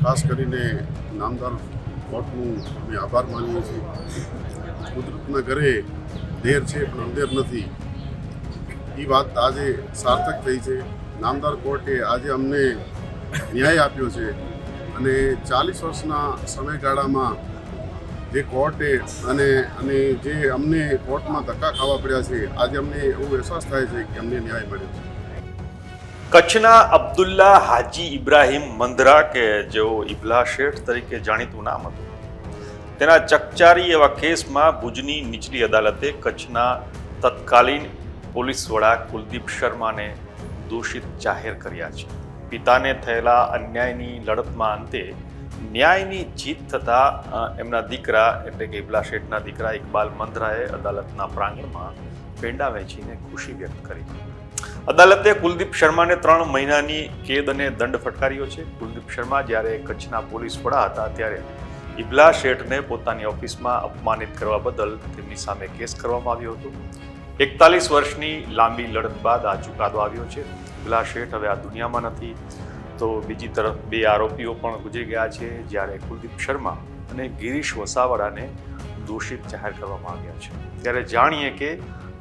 ખાસ કરીને નામદાર કોર્ટનું અમે આભાર માનીએ છીએ. કુદરતના ઘરે દેર છે પણ અંધેર નથી, એ વાત આજે સાર્થક થઈ છે. નામદાર કોર્ટે આજે અમને ન્યાય આપ્યો છે અને 40 વર્ષના સમયગાળામાં જે કોર્ટે અને જે અમને કોર્ટમાં ધક્કા ખાવા પડ્યા છે, આજે અમને એવો અહેસાસ થાય છે કે અમને ન્યાય મળ્યો છે. કચ્છના અબ્દુલ્લા હાજી ઇબ્રાહીમ મંદરા કે જેઓ ઇબલા શેઠ તરીકે જાણીતું નામ હતું, તેના ચકચારી એવા કેસમાં ભુજની નીચલી અદાલતે કચ્છના તત્કાલીન પોલીસ વડા કુલદીપ શર્માને દોષિત જાહેર કર્યા છે. પિતાને થયેલા અન્યાયની લડતમાં અંતે ન્યાયની જીત થતા એમના દીકરા એટલે કે ઇબલા શેઠના દીકરા ઇકબાલ મંદરાએ અદાલતના પ્રાંગણમાં પેંડા વેચીને ખુશી વ્યક્ત કરી. અદાલતે કુલદીપ શર્માને 3 મહિનાની કેદ અને દંડ ફટકાર્યો છે. કુલદીપ શર્મા જ્યારે કચ્છના પોલીસ વડા હતા ત્યારે ઇબલા શેઠને પોતાની ઓફિસમાં અપમાનિત કરવા બદલ તેમની સામે કેસ કરવામાં આવ્યો હતો. 41 વર્ષની લાંબી લડત બાદ આ ચુકાદો આવ્યો છે. ઇબલા શેઠ હવે આ દુનિયામાં નથી, તો બીજી તરફ 2 આરોપીઓ પણ ગુજરી ગયા છે, જ્યારે કુલદીપ શર્મા અને ગિરીશ વસાવડાને દોષિત જાહેર કરવામાં આવ્યા છે. ત્યારે જાણીએ કે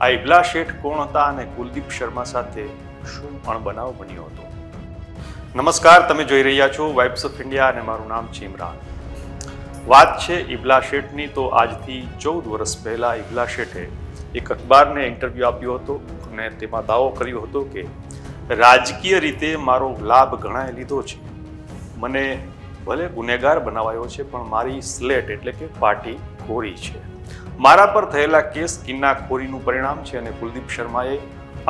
આ ઇબલા શેઠ કોણ હતા અને કુલદીપ શર્મા સાથે શું અણબનાવ બન્યો હતો. નમસ્કાર, તમે જોઈ રહ્યા છો વાઇબ્સ ઓફ ઇન્ડિયા અને મારું નામ છે ઇમરાન. વાત છે ઇબલા શેઠની, તો આજથી 14 વર્ષ પહેલા ઇબલા શેઠે એક અખબારને ઇન્ટરવ્યૂ આપ્યો હતો અને તેમાં દાવો કર્યો હતો કે રાજકીય રીતે મારો લાભ ઘણાએ લીધો છે, મને ભલે ગુનેગાર બનાવાયો છે પણ મારી સ્લેટ એટલે કે પાટી કોરી છે, મારા પર થયેલા કેસ કિન્નાખોરીનું પરિણામ છે અને કુલદીપ શર્માએ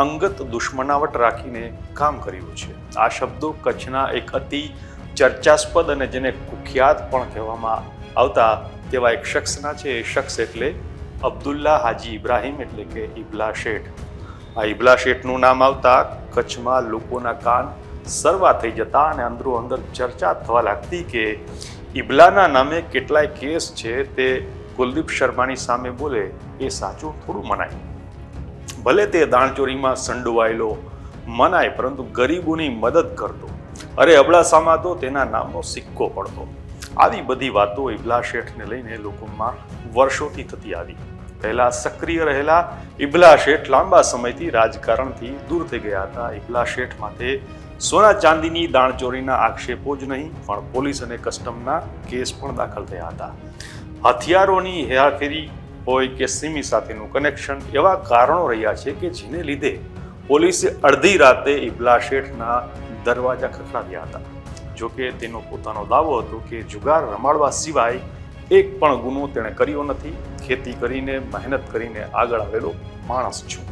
અંગત દુશ્મનાવટ રાખીને કામ કર્યું છે. આ શબ્દો કચ્છના એક અતિ ચર્ચાસ્પદ અને જેને કુખ્યાત પણ કહેવામાં આવતા તેવા એક શખ્સના છે. એ શખ્સ એટલે અબ્દુલ્લા હાજી ઇબ્રાહીમ એટલે કે ઇબલા શેઠ. આ ઇબલા શેઠનું નામ આવતા કચ્છમાં લોકોના કાન સરવા થઈ જતા અને અંદરો અંદર ચર્ચા થવા લાગતી કે ઇબલાના નામે કેટલાય કેસ છે તે કુલદીપ શર્માની સામે બોલે એ સાચું થોડું મનાય. ભલે તે દાણચોરીમાં સંડોવાયેલો મનાય, પરંતુ ગરીબોની મદદ કરતો, અરે અબડાસામાં તો તેના નામનો સિક્કો પડતો. આવી બધી વાતો ઇબલા શેઠને લઈને લોકોમાં વર્ષોથી થતી આવી. પહેલા સક્રિય રહેલા ઇબલા શેઠ લાંબા સમયથી રાજકારણથી દૂર થઈ ગયા હતા. ઇબલા શેઠ માટે સોના ચાંદીની દાણચોરીના આક્ષેપો જ નહીં પણ પોલીસ અને કસ્ટમના કેસ પણ દાખલ થયા હતા. હથિયારોની હેરાફેરી હોય કે સિમી સાથેનું કનેક્શન, એવા કારણો રહ્યા છે કે જેને લીધે પોલીસે અડધી રાતે ઇબલા શેઠના દરવાજા ખખડાવ્યા હતા. જોકે તેનો પોતાનો દાવો હતો કે જુગાર રમાડવા સિવાય એક પણ ગુનો તેણે કર્યો નથી. ખેતી કરીને મહેનત કરીને આગળ આવેલો માણસ છું.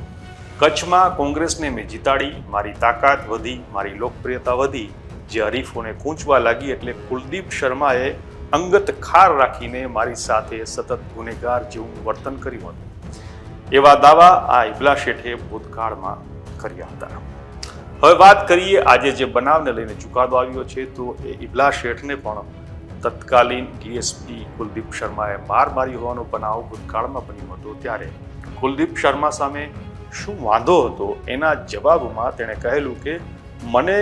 કચ્છમાં કોંગ્રેસને મેં જીતાડી, મારી તાકાત વધી, મારી લોકપ્રિયતા વધી. જે હરીફોને કૂંચવા લાગી એટલે કુલદીપ શર્માએ અંગત ખાર રાખીને મારી સાથે સતત ગુનેગાર જેવું વર્તન કર્યું હતું. એવા દાવા આ ઇબલા શેઠે ભૂતકાળમાં કર્યા હતા. હવે વાત કરીએ આજે જે બનાવને લઈને ચુકાદો આવ્યો છે, તો એ ઇબલા શેઠને પણ તત્કાલીન ડીએસપી કુલદીપ શર્માએ માર મારી હોવાનો બનાવ ભૂતકાળમાં બન્યો હતો. ત્યારે કુલદીપ શર્મા સામે શું વાંધો હતો, એના જવાબમાં તેણે કહેલું કે મને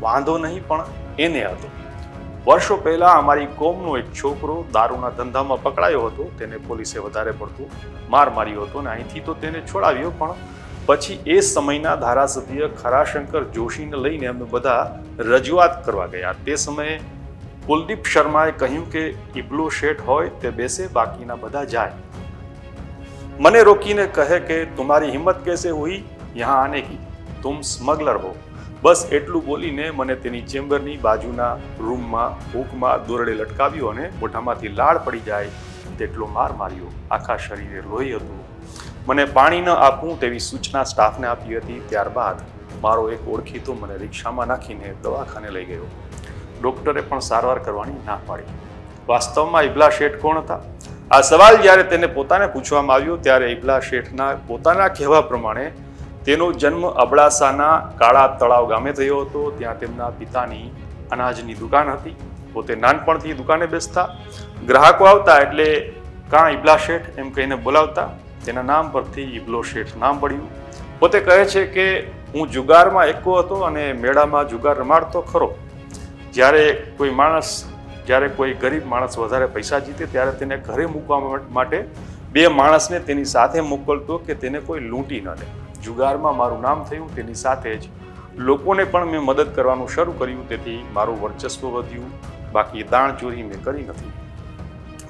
વાંધો નહીં પણ એને હતો. વર્ષો પહેલા અમારી કોમનો એક છોકરો દારૂના ધંધામાં પકડાયો હતો. તેને પોલીસે વધારે પડતું માર માર્યો હતો અને અહીંથી તો તેને છોડાવ્યો, પણ પછી એ સમયના ધારાસભ્ય ખરાશંકર જોશીને લઈને અમે બધા રજૂઆત કરવા ગયા. તે સમયે કુલદીપ શર્માએ કહ્યું કે ઇબલો શેઠ હોય તે બેસે, બાકીના બધા જાય. મને રોકીને કહે કે તુમ્હારી હિમ્મત कैसे हुई यहाँ आने की, तुम स्मगलर हो. બસ એટલું બોલીને મને તેની ચેમ્બરની બાજુના રૂમમાં હૂકમાં દોરડે લટકાવ્યો અને મોઢામાંથી લાળ પડી જાય તેટલો માર માર્યો. આખા શરીરે લોહી હતું. મને પાણી ન આપવું તેવી સૂચના સ્ટાફને આપી હતી. ત્યારબાદ મારો એક ઓળખીતો મને રિક્ષામાં નાખીને દવાખાને લઈ ગયો. ડોક્ટરે પણ સારવાર કરવાની ના પાડી. વાસ્તવમાં ઇબલા શેઠ કોણ હતા? આ સવાલ જ્યારે તેને પોતાને પૂછવામાં આવ્યો ત્યારે ઇબલા શેઠના પોતાના કહેવા પ્રમાણે તેનો જન્મ અબડાસાના કાળા તળાવ ગામે થયો હતો. ત્યાં તેમના પિતાની અનાજની દુકાન હતી. પોતે નાનપણથી દુકાને બેસતા. ગ્રાહકો આવતા એટલે કાં ઇબલા શેઠ એમ કહીને બોલાવતા. તેના નામ પરથી ઇબલો શેઠ નામ પડ્યું. પોતે કહે છે કે હું જુગારમાં એકો હતો અને મેળામાં જુગાર રમાડતો ખરો. જ્યારે કોઈ માણસ જ્યારે કોઈ ગરીબ માણસ વધારે પૈસા જીતે ત્યારે તેને ઘરે મૂકવા માટે 2 માણસને તેની સાથે મોકલતો કે તેને કોઈ લૂંટી ન લે. જુગારમાં મારું નામ થયું તેની સાથે જ લોકોને પણ મેં મદદ કરવાનું શરૂ કર્યું, તેથી મારું વર્ચસ્વ વધ્યું. બાકી દાણ ચોરી મેં કરી નથી.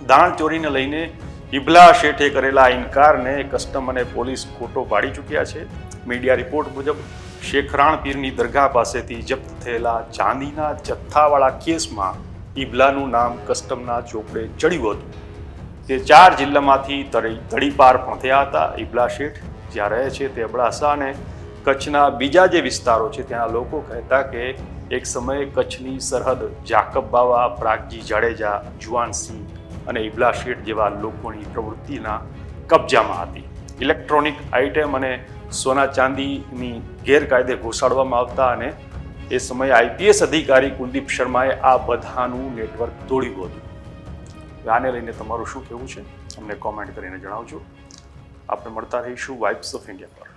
દાણ ચોરીને લઈને ઇબલા શેઠે કરેલા ઇનકારને કસ્ટમ અને પોલીસ ખોટો પાડી ચૂક્યા છે. મીડિયા રિપોર્ટ મુજબ શેખરાણ પીરની દરગાહ પાસેથી જપ્ત થયેલા ચાંદીના જથ્થાવાળા કેસમાં ઇબલાનું નામ કસ્ટમના ચોપડે ચડ્યું હતું. તે 4 જિલ્લામાંથી તડીપાર પણ થયા હતા. ઇબલા શેઠ જ્યાં રહે છે તે અબડાસા અને કચ્છના બીજા જે વિસ્તારો છે ત્યાંના લોકો કહેતા કે એક સમયે કચ્છની સરહદ જાકબ બાવા, પ્રાગજી જાડેજા, જુવાનસિંહ અને ઇબલા શેઠ જેવા લોકોની પ્રવૃત્તિના કબજામાં હતી. ઇલેક્ટ્રોનિક આઇટમ અને સોના ચાંદીની ગેરકાયદે ઘોસાડવામાં આવતા અને એ સમયે આઈપીએસ અધિકારી કુલદીપ શર્માએ આ બધાનું નેટવર્ક તોડ્યું હતું. આને લઈને તમારું શું કહેવું છે અમને કોમેન્ટ કરીને જણાવજો. આપણે મળતા રહીશું વાઇબ્સ ઓફ ઇન્ડિયા પર.